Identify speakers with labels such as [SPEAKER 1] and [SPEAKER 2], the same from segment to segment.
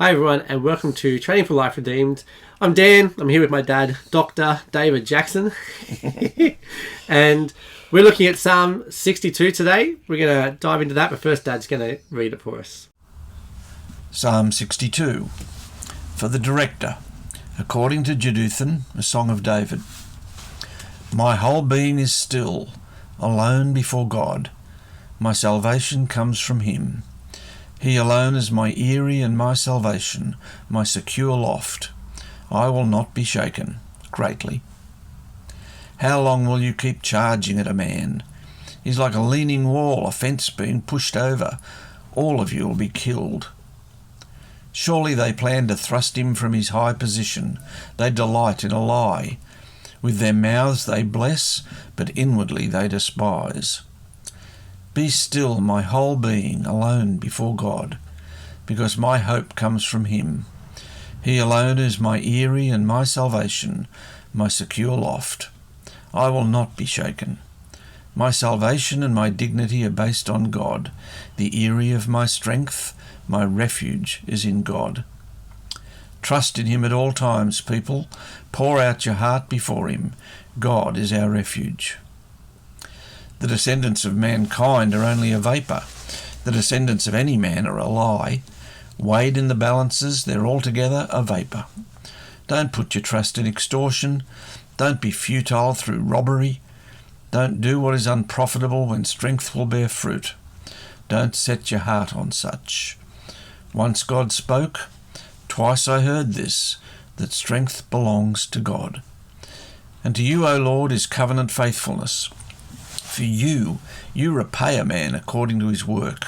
[SPEAKER 1] Hi everyone, and welcome to Training for Life Redeemed. I'm Dan. I'm here with my dad, Dr. David Jackson. And we're looking at Psalm 62 today. We're going to dive into that, but first Dad's going to read it for us.
[SPEAKER 2] Psalm 62. For the director, according to Jeduthun, a song of David. My whole being is still, alone before God. My salvation comes from him. He alone is my eyrie and my salvation, my secure loft. I will not be shaken greatly. How long will you keep charging at a man? He's like a leaning wall, a fence being pushed over. All of you will be killed. Surely they plan to thrust him from his high position. They delight in a lie. With their mouths they bless, but inwardly they despise. Be still, my whole being, alone before God, because my hope comes from him. He alone is my eyrie and my salvation, my secure loft. I will not be shaken. My salvation and my dignity are based on God. The eyrie of my strength, my refuge is in God. Trust in him at all times, people. Pour out your heart before him. God is our refuge. The descendants of mankind are only a vapour. The descendants of any man are a lie. Weighed in the balances, they're altogether a vapour. Don't put your trust in extortion. Don't be futile through robbery. Don't do what is unprofitable when strength will bear fruit. Don't set your heart on such. Once God spoke, twice I heard this, that strength belongs to God. And to you, O Lord, is covenant faithfulness. For you repay a man according to his work.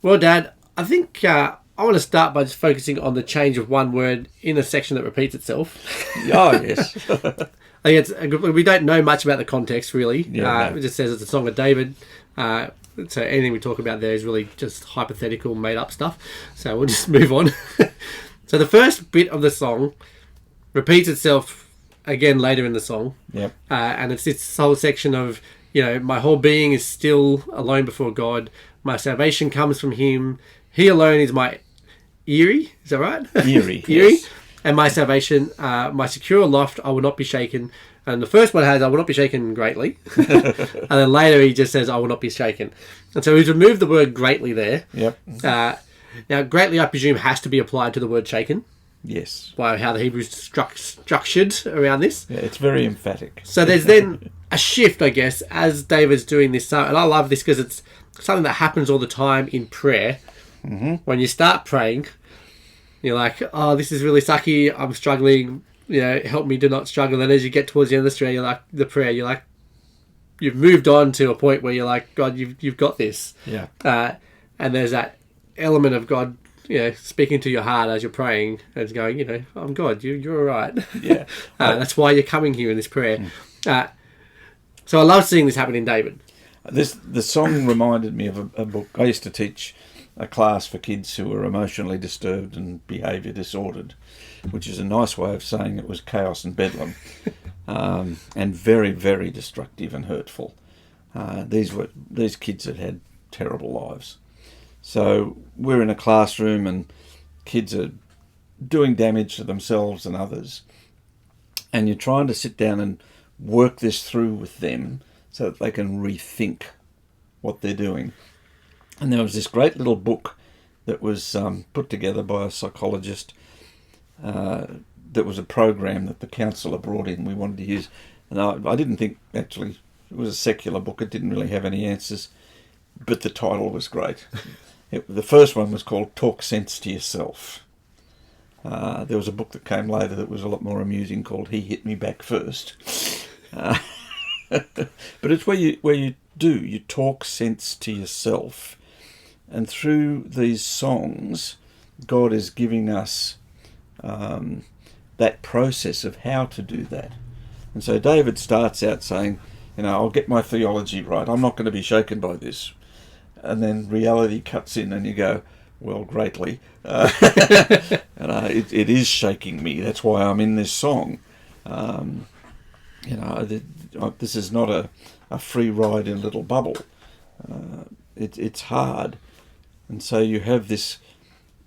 [SPEAKER 1] Well, Dad, I think I want to start by just focusing on the change of one word in a section that repeats itself.
[SPEAKER 2] Oh, yes.
[SPEAKER 1] I think we don't know much about the context, really.
[SPEAKER 2] Yeah, no.
[SPEAKER 1] It just says it's a song of David. So anything we talk about there is really just hypothetical, made-up stuff. So we'll just move on. So the first bit of the song repeats itself again later in the song.
[SPEAKER 2] Yep.
[SPEAKER 1] And it's this whole section of, my whole being is still alone before God. My salvation comes from him. He alone is my eyrie. Is that right?
[SPEAKER 2] Eyrie.
[SPEAKER 1] Eyrie.
[SPEAKER 2] Yes.
[SPEAKER 1] And my salvation, my secure loft, I will not be shaken. And the first one has, I will not be shaken greatly. And then later he just says, I will not be shaken. And so he's removed the word greatly there.
[SPEAKER 2] Yep.
[SPEAKER 1] Now, greatly, I presume, has to be applied to the word shaken.
[SPEAKER 2] Yes.
[SPEAKER 1] By how the Hebrews structured around this.
[SPEAKER 2] Yeah, it's very emphatic.
[SPEAKER 1] So there's then a shift, I guess, as David's doing this. And I love this because it's something that happens all the time in prayer.
[SPEAKER 2] Mm-hmm.
[SPEAKER 1] When you start praying, you're like, oh, this is really sucky. I'm struggling. Help me do not struggle. And as you get towards the end of the prayer, you've moved on to a point where you're like, God, you've got this.
[SPEAKER 2] Yeah.
[SPEAKER 1] And there's that element of God, speaking to your heart as you're praying and going, I'm God, you're all right.
[SPEAKER 2] Yeah.
[SPEAKER 1] That's why you're coming here in this prayer. So I love seeing this happen in David.
[SPEAKER 2] The song reminded me of a book. I used to teach a class for kids who were emotionally disturbed and behaviour disordered, which is a nice way of saying it was chaos and bedlam, and very, very destructive and hurtful. These kids had terrible lives. So we're in a classroom and kids are doing damage to themselves and others, and you're trying to sit down and work this through with them so that they can rethink what they're doing. And there was this great little book that was put together by a psychologist that was a program that the counsellor brought in. We wanted to use, and I didn't think, actually, it was a secular book. It didn't really have any answers, but the title was great. The first one was called Talk Sense to Yourself. There was a book that came later that was a lot more amusing called He Hit Me Back First. But it's where you talk sense to yourself. And through these songs, God is giving us that process of how to do that. And so David starts out saying, I'll get my theology right. I'm not going to be shaken by this. And then reality cuts in and you go, well, greatly. It is shaking me. That's why I'm in this song. This is not a free ride in a little bubble. It's hard. And so you have this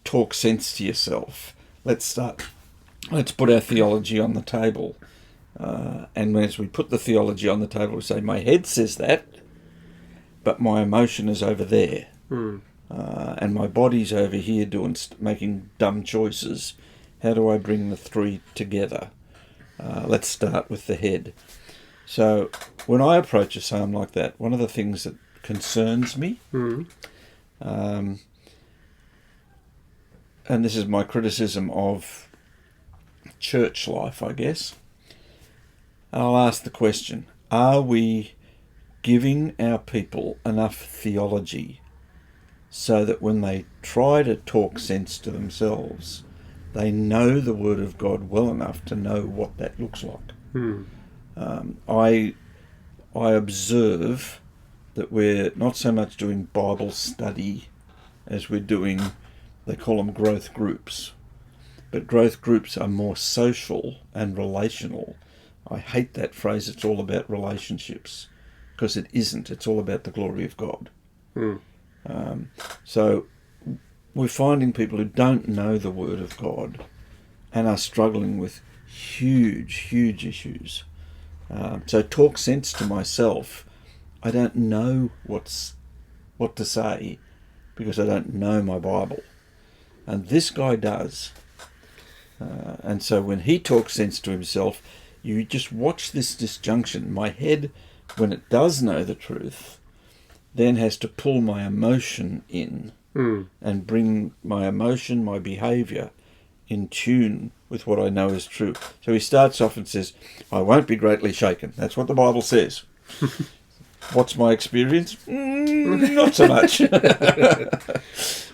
[SPEAKER 2] talk sense to yourself. Let's put our theology on the table. And as we put the theology on the table, we say, my head says that, but my emotion is over there. And my body's over here making dumb choices. How do I bring the three together? Let's start with the head. So when I approach a psalm like that, one of the things that concerns me, and this is my criticism of church life, I guess, I'll ask the question, are we giving our people enough theology so that when they try to talk sense to themselves, they know the Word of God well enough to know what that looks like? I observe that we're not so much doing Bible study as we're doing, they call them growth groups. But growth groups are more social and relational. I hate that phrase, it's all about relationships, because it isn't. It's all about the glory of God. So we're finding people who don't know the Word of God and are struggling with huge issues. So talk sense to myself. I don't know what to say because I don't know my Bible. And this guy does. And so when he talks sense to himself, you just watch this disjunction. My head, when it does know the truth, then has to pull my emotion in and bring my emotion, my behaviour, in tune with what I know is true. So he starts off and says, I won't be greatly shaken. That's what the Bible says. What's my experience? Not so much.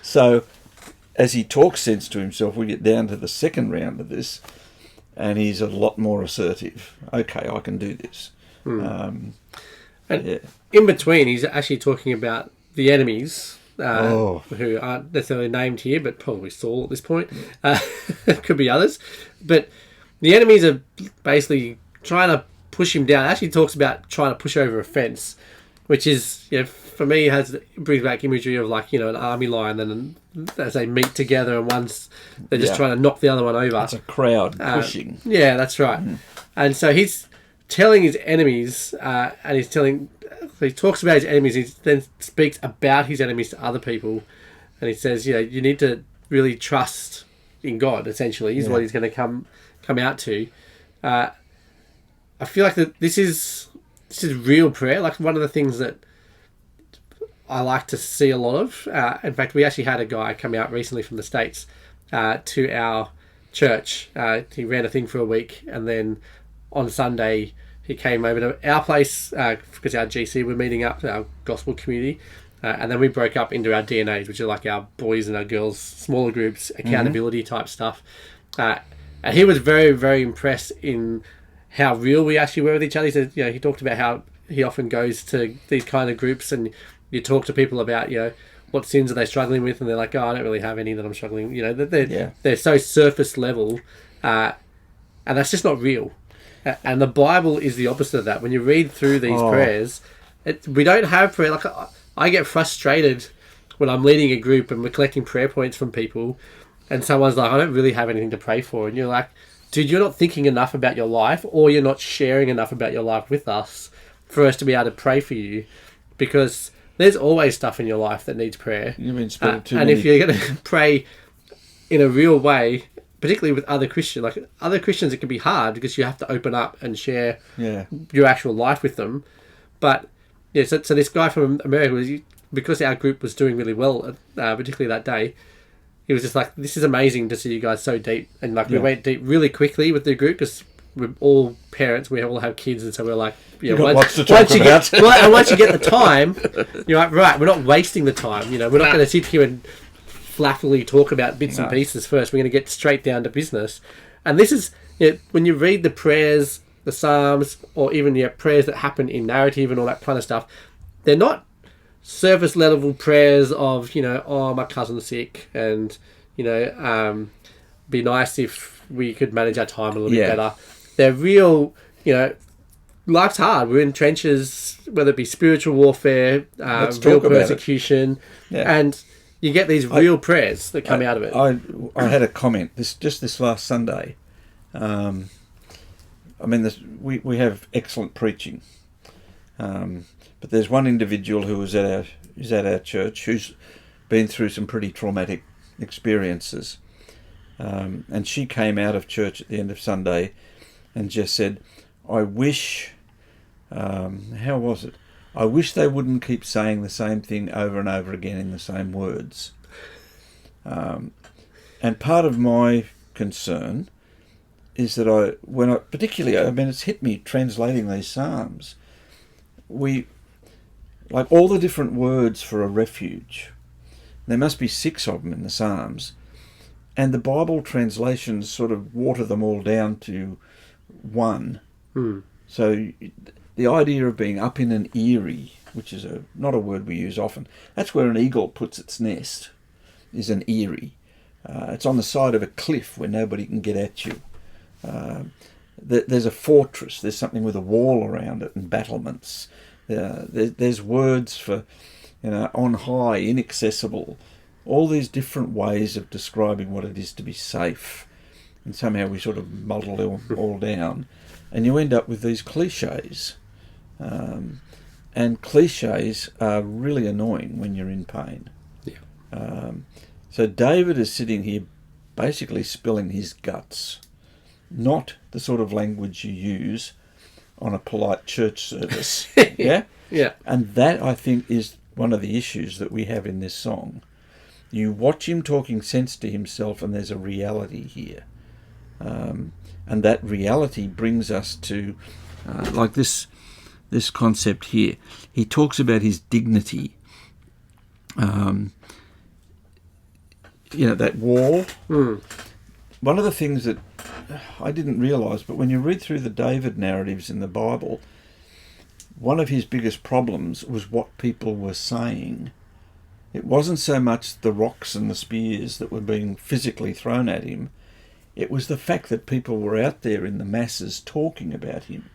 [SPEAKER 2] So as he talks sense to himself, we get down to the second round of this, and he's a lot more assertive. Okay, I can do this.
[SPEAKER 1] And in between, he's actually talking about the enemies, who aren't necessarily named here, but probably Saul at this point. Could be others. But the enemies are basically trying to push him down. Actually talks about trying to push over a fence, which is, for me, brings back imagery of an army line, and as they meet together and they're just trying to knock the other one over.
[SPEAKER 2] It's a crowd pushing.
[SPEAKER 1] Yeah, that's right. And so he's telling his enemies, and he talks about his enemies, he then speaks about his enemies to other people, and he says, you need to really trust in God, essentially, is what he's going to come out to. I feel like that this is real prayer. Like, one of the things that I like to see a lot of. In fact, we actually had a guy come out recently from the States to our church. He ran a thing for a week, and then on Sunday he came over to our place because our GC were meeting up, our gospel community, and then we broke up into our DNAs, which are like our boys and our girls, smaller groups, accountability type stuff. And he was very, very impressed in how real we actually were with each other. He said, he talked about how he often goes to these kind of groups, and you talk to people about, what sins are they struggling with, and they're like, I don't really have any that I'm struggling. They're so surface level, and that's just not real. And the Bible is the opposite of that. When you read through these prayers, we don't have prayer. Like, I get frustrated when I'm leading a group and we're collecting prayer points from people, and someone's like, I don't really have anything to pray for, and you're like, dude, you're not thinking enough about your life, or you're not sharing enough about your life with us for us to be able to pray for you, because there's always stuff in your life that needs prayer.
[SPEAKER 2] You've been spending too
[SPEAKER 1] and
[SPEAKER 2] many...
[SPEAKER 1] if you're going to pray in a real way, particularly with other Christians, it can be hard because you have to open up and share your actual life with them. But so this guy from America, because our group was doing really well, particularly that day, he was just like, this is amazing to see you guys so deep. And we went deep really quickly with the group because we're all parents, we all have kids, and so we're like, once you get the time, you're like, right, we're not wasting the time. We're not going to sit here and flappily talk about bits and pieces first. We're going to get straight down to business. And this is, when you read the prayers, the Psalms, or even prayers that happen in narrative and all that kind of stuff, they're not surface level prayers of, my cousin's sick, and, be nice if we could manage our time a little bit better. They're real, life's hard. We're in trenches, whether it be spiritual warfare, real persecution. And, You get these real prayers that come out of it.
[SPEAKER 2] I had a comment this last Sunday. We have excellent preaching, but there's one individual who is at our church who's been through some pretty traumatic experiences, and she came out of church at the end of Sunday and just said, "I wish." How was it? I wish they wouldn't keep saying the same thing over and over again in the same words. And part of my concern is that it's hit me translating these Psalms. Like all the different words for a refuge, there must be 6 of them in the Psalms, and the Bible translations sort of water them all down to 1. So the idea of being up in an eyrie, which is not a word we use often, that's where an eagle puts its nest, is an eyrie. It's on the side of a cliff where nobody can get at you. There's a fortress, there's something with a wall around it and battlements. There's words for, on high, inaccessible, all these different ways of describing what it is to be safe. And somehow we sort of muddle it all down. And you end up with these cliches. And cliches are really annoying when you're in pain.
[SPEAKER 1] Yeah.
[SPEAKER 2] So David is sitting here basically spilling his guts, not the sort of language you use on a polite church service. Yeah?
[SPEAKER 1] Yeah.
[SPEAKER 2] And that, I think, is one of the issues that we have in this song. You watch him talking sense to himself, and there's a reality here. And that reality brings us to, like this concept here. He talks about his dignity. That wall. One of the things that I didn't realise, but when you read through the David narratives in the Bible, one of his biggest problems was what people were saying. It wasn't so much the rocks and the spears that were being physically thrown at him. It was the fact that people were out there in the masses talking about him.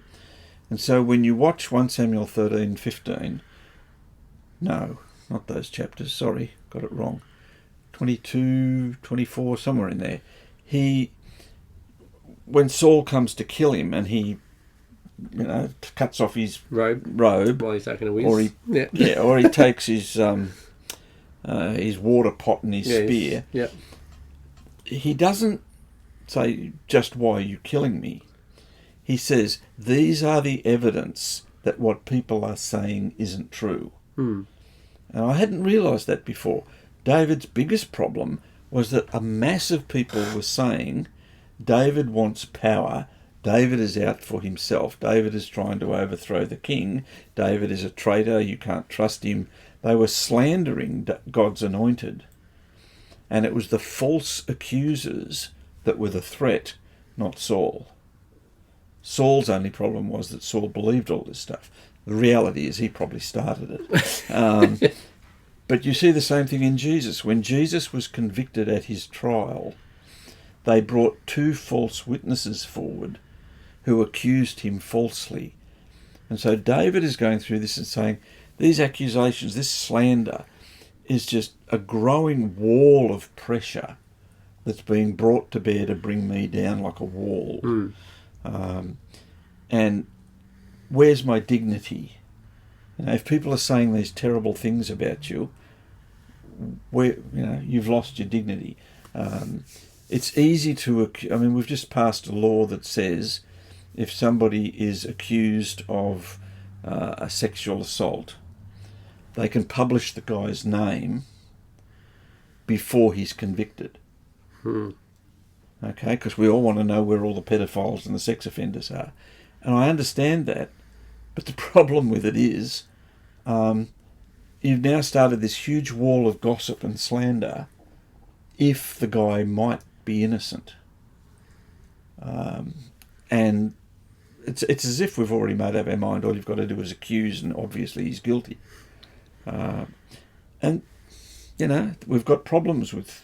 [SPEAKER 2] And so when you watch 1 Samuel 13:15, no, not those chapters, sorry, got it wrong, 22, 24, somewhere in there, when Saul comes to kill him and he, cuts off his robe
[SPEAKER 1] while he's taking a whiz,
[SPEAKER 2] or he takes his water pot and his spear, he doesn't say, just why are you killing me? He says, these are the evidence that what people are saying isn't true. And I hadn't realised that before. David's biggest problem was that a mass of people were saying, David wants power, David is out for himself, David is trying to overthrow the king, David is a traitor, you can't trust him. They were slandering God's anointed. And it was the false accusers that were the threat, not Saul. Saul's only problem was that Saul believed all this stuff. The reality is he probably started it. But you see the same thing in Jesus. When Jesus was convicted at his trial, they brought 2 false witnesses forward who accused him falsely. And so David is going through this and saying, these accusations, this slander, is just a growing wall of pressure that's being brought to bear to bring me down like a wall. And where's my dignity? If people are saying these terrible things about you, you've lost your dignity. It's easy to, we've just passed a law that says if somebody is accused of a sexual assault, they can publish the guy's name before he's convicted. Okay, because we all want to know where all the pedophiles and the sex offenders are. And I understand that, but the problem with it is you've now started this huge wall of gossip and slander if the guy might be innocent. And it's as if we've already made up our mind, all you've got to do is accuse and obviously he's guilty. And, we've got problems with...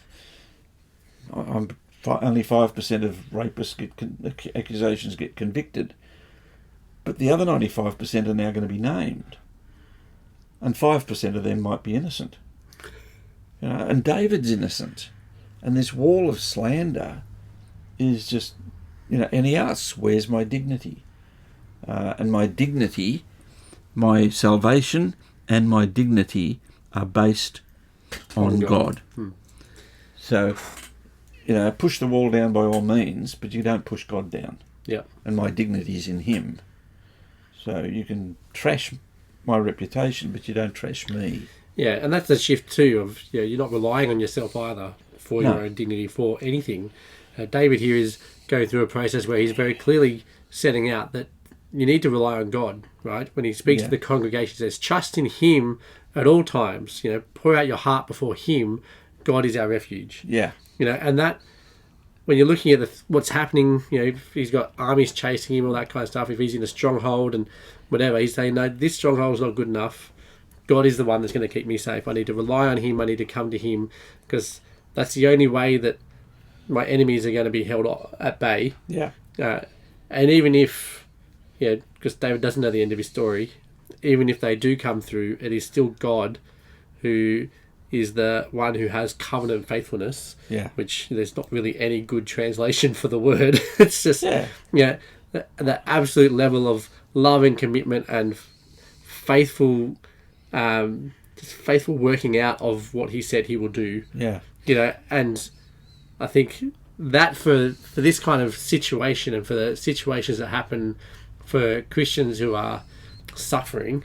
[SPEAKER 2] only 5% of rapists accusations get convicted, but the other 95% are now going to be named, and 5% of them might be innocent. And David's innocent. And this wall of slander is just, and he asks, where's my dignity? And my dignity, my salvation and my dignity are based on God. So, push the wall down by all means, but you don't push God down.
[SPEAKER 1] Yeah.
[SPEAKER 2] And my dignity is in him. So you can trash my reputation, but you don't trash me.
[SPEAKER 1] Yeah, and that's the shift too of you're not relying on yourself either for your own dignity, for anything. David here is going through a process where he's very clearly setting out that you need to rely on God, right? When he speaks to the congregation, he says, trust in him at all times. Pour out your heart before him. God is our refuge.
[SPEAKER 2] Yeah.
[SPEAKER 1] And that, when you're looking at what's happening, if he's got armies chasing him, all that kind of stuff, if he's in a stronghold and whatever, he's saying, no, this stronghold is not good enough. God is the one that's going to keep me safe. I need to rely on him. I need to come to him, because that's the only way that my enemies are going to be held at bay.
[SPEAKER 2] Yeah.
[SPEAKER 1] And even if, because David doesn't know the end of his story, even if they do come through, it is still God who is the one who has covenant faithfulness, which there's not really any good translation for the word. It's just, the absolute level of love and commitment and faithful working out of what he said he will do.
[SPEAKER 2] Yeah.
[SPEAKER 1] And I think that for this kind of situation and for the situations that happen for Christians who are suffering,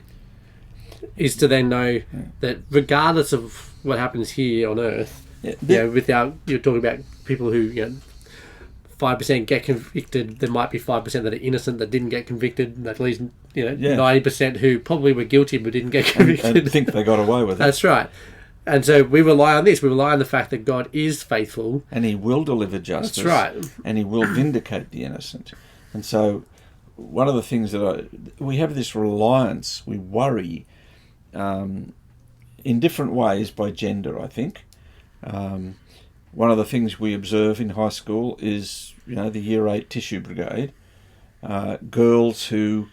[SPEAKER 1] is to then know that regardless of what happens here on earth, without, you're talking about people who 5% get convicted, there might be 5% that are innocent that didn't get convicted, and at least 90% who probably were guilty but didn't get convicted
[SPEAKER 2] and think they got away with it.
[SPEAKER 1] That's right. And so we rely on this. We rely on the fact that God is faithful,
[SPEAKER 2] and he will deliver justice.
[SPEAKER 1] That's right.
[SPEAKER 2] And he will vindicate the innocent. And so one of the things that we have this reliance, we worry in different ways by gender, I think. One of the things we observe in high school is, the Year 8 tissue brigade, girls who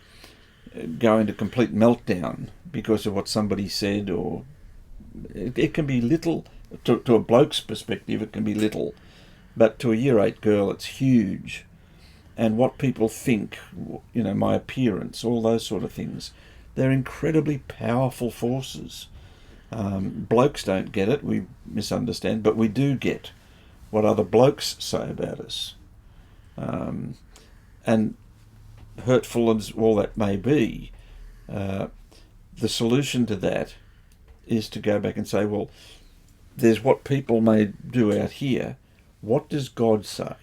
[SPEAKER 2] go into complete meltdown because of what somebody said, or it can be little, to a bloke's perspective it can be little, but to a Year 8 girl it's huge. And what people think, my appearance, all those sort of things, they're incredibly powerful forces. Blokes don't get it, we misunderstand, but we do get what other blokes say about us. And hurtful as all that may be, the solution to that is to go back and say, well, there's what people may do out here. What does God say?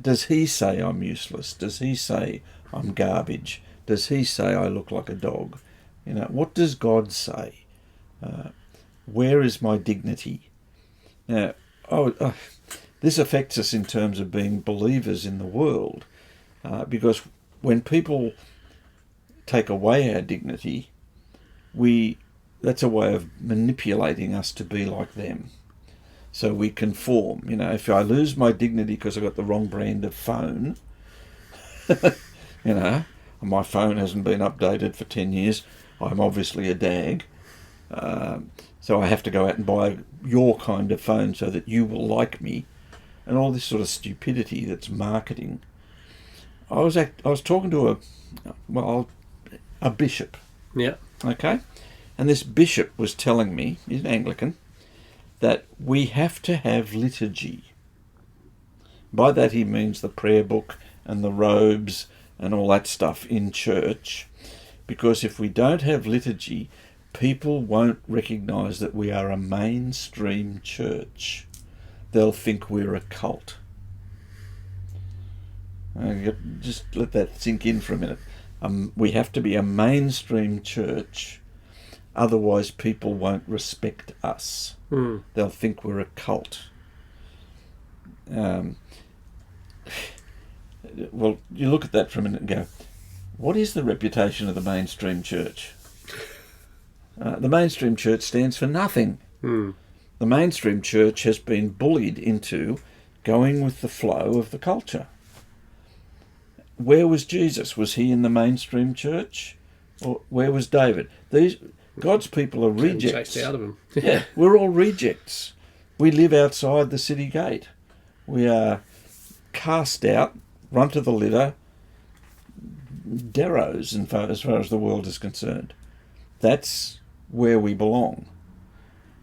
[SPEAKER 2] Does he say I'm useless? Does he say I'm garbage? Does he say I look like a dog? What does God say? Where is my dignity? This affects us in terms of being believers in the world, because when people take away our dignity, that's a way of manipulating us to be like them. So we conform. If I lose my dignity because I got the wrong brand of phone, my phone hasn't been updated for 10 years, I'm obviously a dag. So I have to go out and buy your kind of phone so that you will like me, and all this sort of stupidity that's marketing. I was talking to a bishop.
[SPEAKER 1] Yeah.
[SPEAKER 2] Okay? And this bishop was telling me, he's an Anglican, that we have to have liturgy. By that he means the prayer book and the robes and all that stuff in church, because if we don't have liturgy, people won't recognise that we are a mainstream church. They'll think we're a cult. Just let that sink in for a minute. We have to be a mainstream church, otherwise people won't respect us. They'll think we're a cult. Well, you look at that for a minute and go, what is the reputation of the mainstream church? The mainstream church stands for nothing. The mainstream church has been bullied into going with the flow of the culture. Where was Jesus? Was he in the mainstream church? Or where was David? God's people are
[SPEAKER 1] Getting
[SPEAKER 2] rejects.
[SPEAKER 1] chased out of them.
[SPEAKER 2] Yeah, we're all rejects. We live outside the city gate. We are cast out, run to the litter, deros as far as the world is concerned. That's where we belong.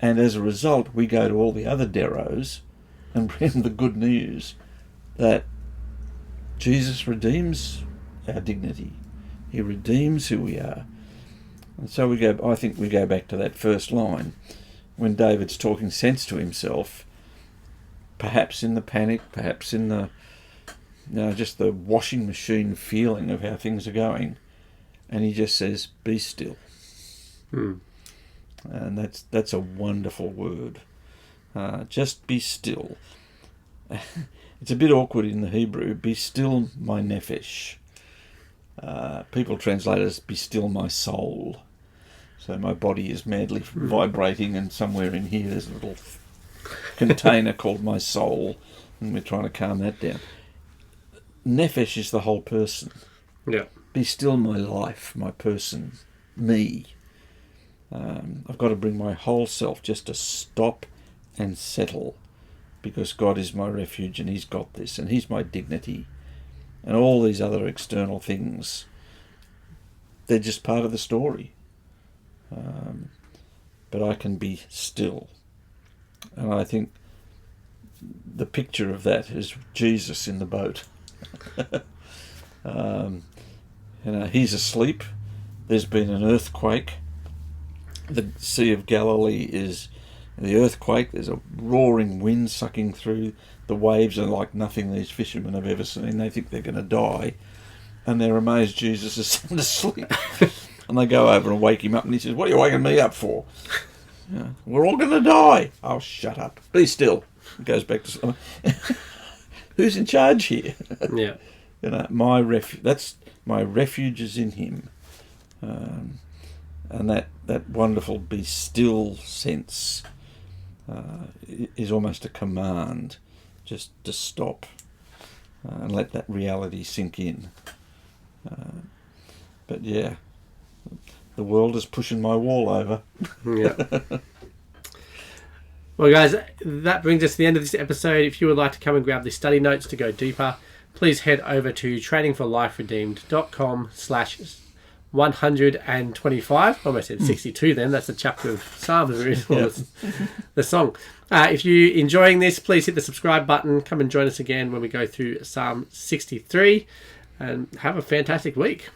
[SPEAKER 2] And as a result, we go to all the other deros and bring them the good news that Jesus redeems our dignity. He redeems who we are. And so I think we go back to that first line when David's talking sense to himself, perhaps in the panic, perhaps in the just the washing machine feeling of how things are going, and he just says, "Be still." And that's a wonderful word. Just be still. It's a bit awkward in the Hebrew. Be still, my nephesh. People translate it as "be still, my soul." So my body is madly vibrating, and somewhere in here there's a little container called my soul, and we're trying to calm that down. Nephesh is the whole person.
[SPEAKER 1] Yeah.
[SPEAKER 2] Be still, my life, my person, me. I've got to bring my whole self just to stop and settle, because God is my refuge and he's got this, and he's my dignity, and all these other external things, they're just part of the story. But I can be still. And I think the picture of that is Jesus in the boat. He's asleep. There's been an earthquake. The Sea of Galilee is the earthquake. There's a roaring wind sucking through. The waves are like nothing these fishermen have ever seen. They think they're going to die, and they're amazed Jesus is sound asleep. And they go over and wake him up, and he says, "What are you waking me up for?" "We're all going to die." "Oh, shut up. Be still." He goes back to who's in charge here?
[SPEAKER 1] Yeah.
[SPEAKER 2] My refuge. That's my refuge is in him. And that wonderful be still sense is almost a command, just to stop and let that reality sink in. But yeah, the world is pushing my wall over.
[SPEAKER 1] Yeah. Well, guys, that brings us to the end of this episode. If you would like to come and grab the study notes to go deeper, please head over to trainingforliferedeemed.com/125. Almost said 62 then. That's the chapter of Psalms, the song. If you're enjoying this, please hit the subscribe button. Come and join us again when we go through Psalm 63. And have a fantastic week.